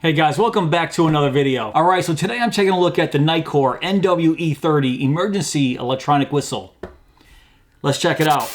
Hey guys, welcome back to another video. Alright, so today I'm taking a look at the Nitecore NWE30 emergency electronic whistle. Let's check it out.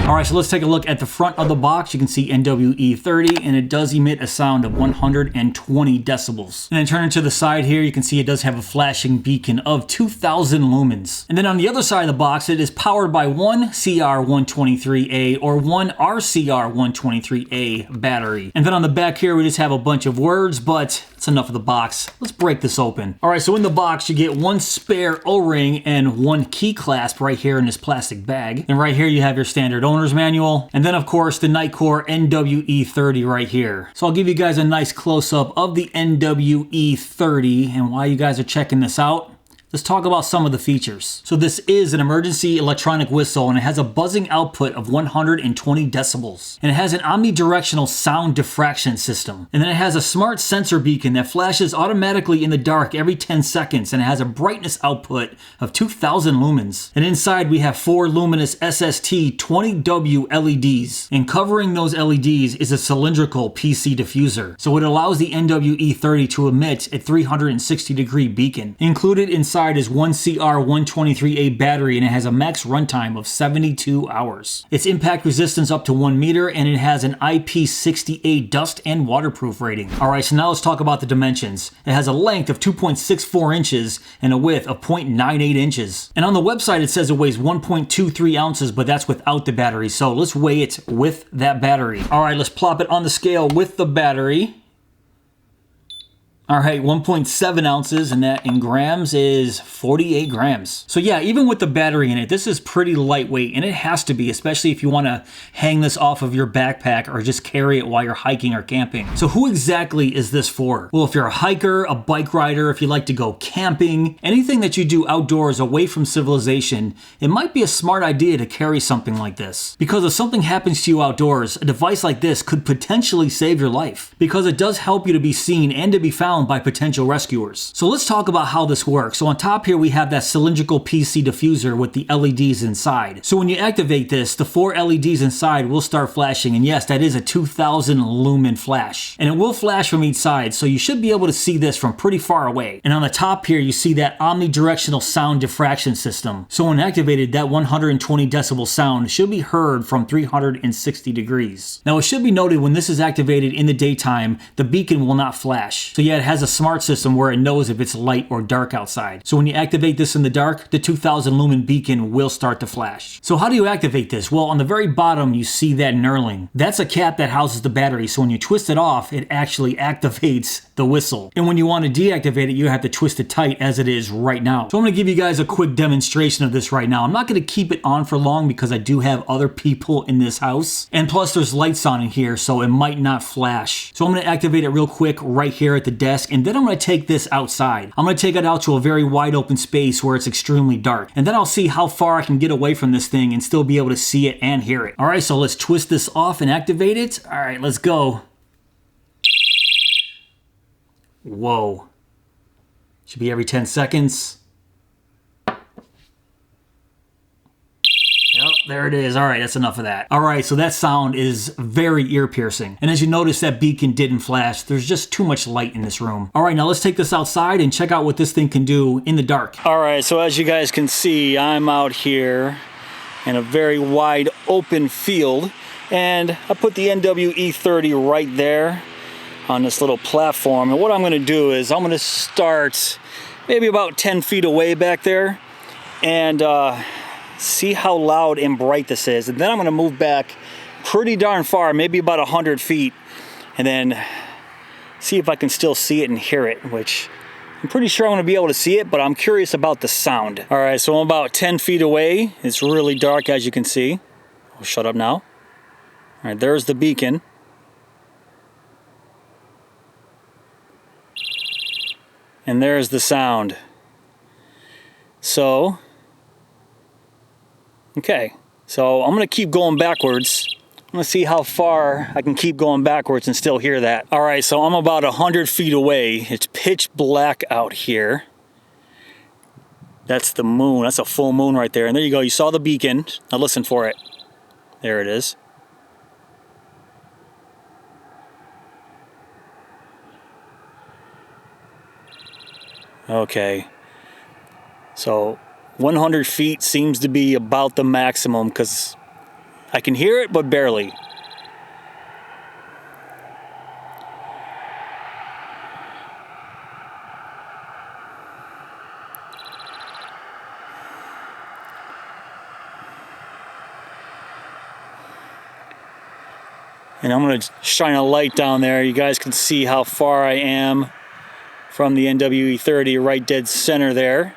Alright, so let's take a look at the front of the box. You can see NWE30, and it does emit a sound of 120 decibels. And then turning to the side here, you can see it does have a flashing beacon of 2,000 lumens. And then on the other side of the box, it is powered by one CR123A or one RCR123A battery. And then on the back here, we just have a bunch of words, but that's enough of the box. Let's break this open. Alright, so in the box, you get one spare O-ring and one key clasp right here in this plastic bag. And right here, you have your standard owner's manual, and then of course the Nitecore NWE30 right here. So I'll give you guys a nice close-up of the NWE30, and while you guys are checking this out, let's talk about some of the features. So this is an emergency electronic whistle, and it has a buzzing output of 120 decibels. And it has an omnidirectional sound diffraction system. And then it has a smart sensor beacon that flashes automatically in the dark every 10 seconds, and it has a brightness output of 2,000 lumens. And inside we have 4 Luminus SST-20-W LEDs. And covering those LEDs is a cylindrical PC diffuser. So it allows the NWE30 to emit a 360-degree beacon. Included inside is one CR123A battery, and it has a max runtime of 72 hours. Its impact resistance up to 1 meter, and it has an IP68 dust and waterproof rating. Alright, so now let's talk about the dimensions. It has a length of 2.64 inches and a width of 0.98 inches. And on the website it says it weighs 1.23 ounces, but that's without the battery. So let's weigh it with that battery. Alright, let's plop it on the scale with the battery. Alright, 1.7 ounces, and that in grams is 48 grams. So yeah, even with the battery in it, this is pretty lightweight, and it has to be, especially if you want to hang this off of your backpack or just carry it while you're hiking or camping. So who exactly is this for? Well, if you're a hiker, a bike rider, if you like to go camping, anything that you do outdoors away from civilization, it might be a smart idea to carry something like this. Because if something happens to you outdoors, a device like this could potentially save your life, because it does help you to be seen and to be found by potential rescuers. So let's talk about how this works. So on top here we have that cylindrical PC diffuser with the LEDs inside. So when you activate this, the 4 LEDs inside will start flashing, and yes, that is a 2,000 lumen flash. And it will flash from each side, so you should be able to see this from pretty far away. And on the top here you see that omnidirectional sound diffraction system. So when activated, that 120 decibel sound should be heard from 360 degrees. Now it should be noted, when this is activated in the daytime, the beacon will not flash. So yeah, it has a smart system where it knows if it's light or dark outside. So when you activate this in the dark, the 2,000 lumen beacon will start to flash. So how do you activate this? Well, on the very bottom you see that knurling. That's a cap that houses the battery, so when you twist it off, it actually activates the whistle. And when you want to deactivate it, you have to twist it tight as it is right now. So I'm going to give you guys a quick demonstration of this right now. I'm not going to keep it on for long because I do have other people in this house. And plus there's lights on in here, so it might not flash. So I'm going to activate it real quick right here at the desk, and then I'm going to take this outside. I'm going to take it out to a very wide open space where it's extremely dark. And then I'll see how far I can get away from this thing and still be able to see it and hear it. Alright, so let's twist this off and activate it. Alright, let's go. Whoa. Should be every 10 seconds. Yep, there it is. All right, that's enough of that. All right, so that sound is very ear-piercing. And as you notice, that beacon didn't flash. There's just too much light in this room. All right, now let's take this outside and check out what this thing can do in the dark. All right, so as you guys can see, I'm out here in a very wide open field. And I put the NWE30 right there on this little platform. And what I'm gonna do is I'm gonna start maybe about 10 feet away back there and see how loud and bright this is. And then I'm gonna move back pretty darn far, maybe about 100 feet, and then see if I can still see it and hear it, which I'm pretty sure I'm gonna be able to see it, but I'm curious about the sound. All right, so I'm about 10 feet away. It's really dark, as you can see. I'll shut up now. All right, there's the beacon. And there's the sound. So, okay. So I'm gonna keep going backwards. I'm gonna see how far I can keep going backwards and still hear that. All right, so I'm about 100 feet away. It's pitch black out here. That's the moon. That's a full moon right there. And there you go. You saw the beacon. Now listen for it. There it is. Okay. So 100 feet seems to be about the maximum because I can hear it, but barely. And I'm going to shine a light down there. You guys can see how far I am from the NWE30, right dead center there.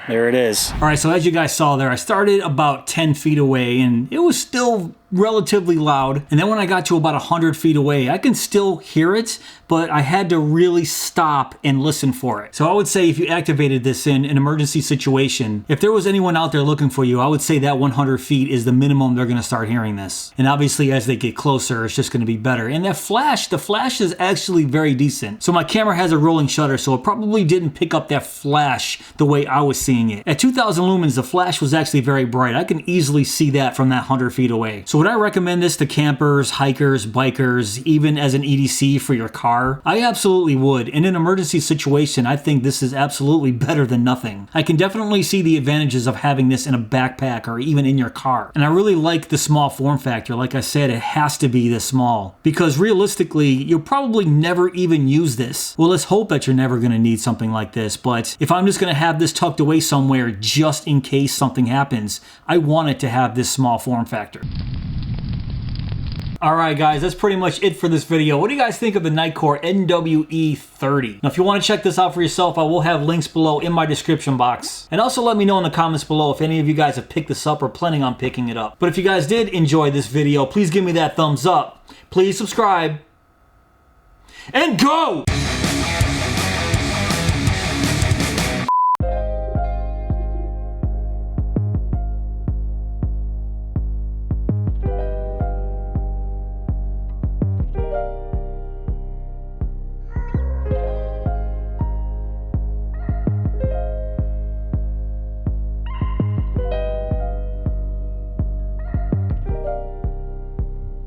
There it is. All right, so as you guys saw there, I started about 10 feet away and it was still relatively loud. And then when I got to about 100 feet away, I can still hear it, but I had to really stop and listen for it. So I would say if you activated this in an emergency situation, if there was anyone out there looking for you, I would say that 100 feet is the minimum they're gonna start hearing this. And obviously as they get closer, it's just gonna be better. And that flash, the flash is actually very decent. So my camera has a rolling shutter, so it probably didn't pick up that flash the way I was seeing it. At 2000 lumens, the flash was actually very bright. I can easily see that from that 100 feet away. So would I recommend this to campers, hikers, bikers, even as an EDC for your car? I absolutely would. In an emergency situation, I think this is absolutely better than nothing. I can definitely see the advantages of having this in a backpack or even in your car. And I really like the small form factor. Like I said, it has to be this small. Because realistically, you'll probably never even use this. Well, let's hope that you're never going to need something like this. But if I'm just going to have this tucked away somewhere just in case something happens, I want it to have this small form factor. Alright guys, that's pretty much it for this video. What do you guys think of the Nitecore NWE30? Now if you want to check this out for yourself, I will have links below in my description box. And also let me know in the comments below if any of you guys have picked this up or planning on picking it up. But if you guys did enjoy this video, please give me that thumbs up. Please subscribe. And go!